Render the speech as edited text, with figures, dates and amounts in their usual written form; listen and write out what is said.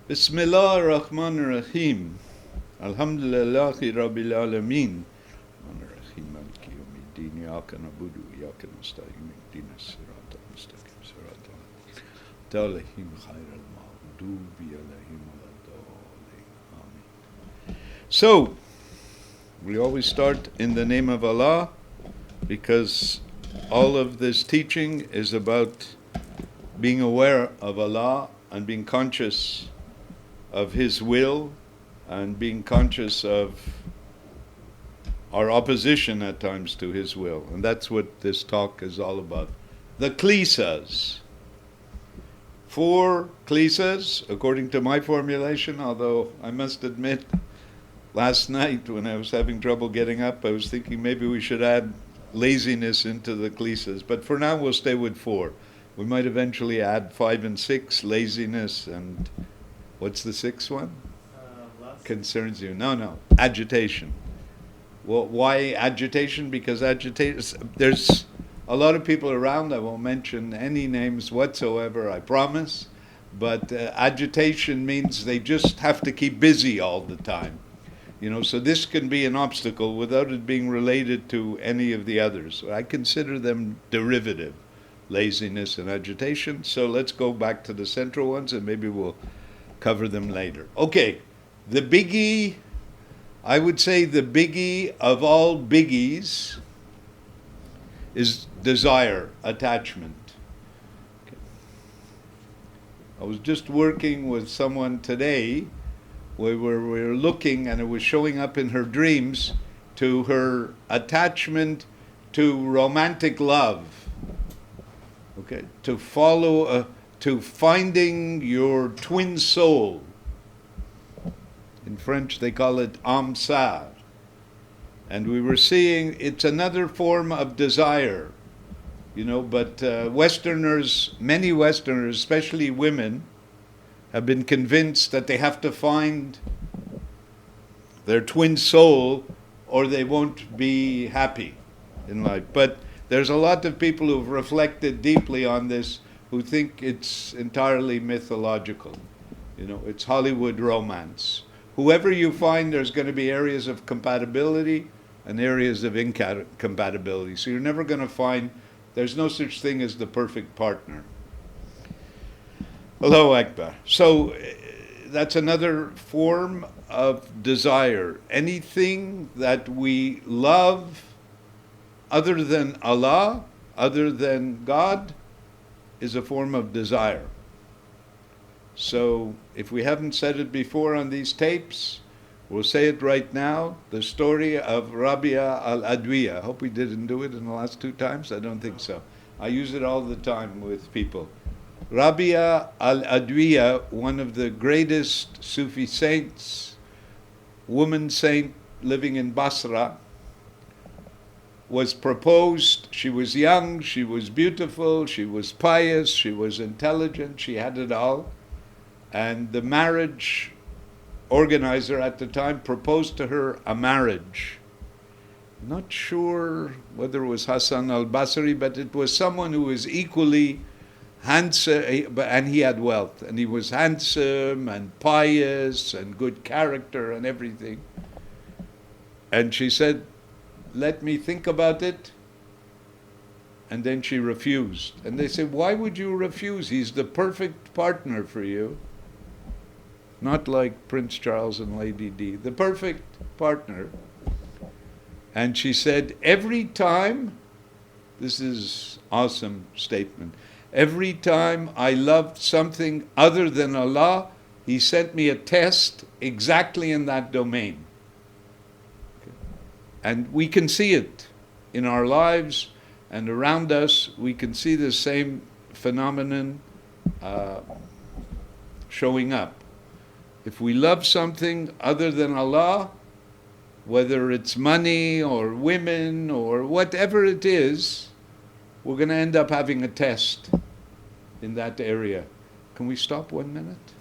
Bismillah ar-Rahman ar-Rahim. Alhamdulillahi Rabbil Alameen. Ar-Rahim Maliki Yawmiddin. Iyaka na'budu wa iyaka nasta'in. Ihdina as-sirata al-mustaqim. Sirata al-Alaihim khayr al-maghdubi alayhim wala-ddallin. Amen. So, we always start in the name of Allah because all of this teaching is about being aware of Allah and being conscious of His will and being conscious of our opposition at times to His will. And that's what this talk is all about. The Klesas. 4 Klesas, according to my formulation, although I must admit, last night when I was having trouble getting up, I was thinking maybe we should add laziness into the Klesas. But for now we'll stay with 4. We might eventually add 5 and 6, laziness, and what's the 6th one? Concerns you. No, agitation. Well, why agitation? Because there's a lot of people around. I won't mention any names whatsoever, I promise. But agitation means they just have to keep busy all the time. So this can be an obstacle without it being related to any of the others. I consider them derivative, laziness and agitation. So let's go back to the central ones and maybe we'll cover them later. Okay, the biggie, I would say the biggie of all biggies is desire, attachment. Okay. I was just working with someone today where we were looking, and it was showing up in her dreams, to her attachment to romantic love. Okay, to follow, to finding your twin soul. In French they call it âme sœur. And we were seeing it's another form of desire, but Westerners, many Westerners, especially women, have been convinced that they have to find their twin soul or they won't be happy in life. But there's a lot of people who've reflected deeply on this who think it's entirely mythological. It's Hollywood romance. Whoever you find, there's going to be areas of compatibility and areas of incompatibility. So you're never going to find, there's no such thing as the perfect partner. Allahu Akbar. So that's another form of desire. Anything that we love other than Allah, other than God, is a form of desire. So if we haven't said it before on these tapes, we'll say it right now. The story of Rabia al-Adwiya. I hope we didn't do it in the last 2 times. I don't think so. I use it all the time with people. Rabia al-Adwiya, one of the greatest Sufi saints, woman saint living in Basra, was proposed. She was young, she was beautiful, she was pious, she was intelligent, she had it all. And the marriage organizer at the time proposed to her a marriage. Not sure whether it was Hassan al-Basri, but it was someone who was equally handsome, and he had wealth, and he was handsome and pious and good character and everything. And she said, "Let me think about it." And then she refused. And they said, "Why would you refuse? He's the perfect partner for you." Not like Prince Charles and Lady Di, the perfect partner. And she said, every time, this is awesome statement, every time I loved something other than Allah, He sent me a test exactly in that domain. Okay. And we can see it in our lives and around us. We can see the same phenomenon showing up. If we love something other than Allah, whether it's money or women or whatever it is, we're going to end up having a test in that area. Can we stop 1 minute?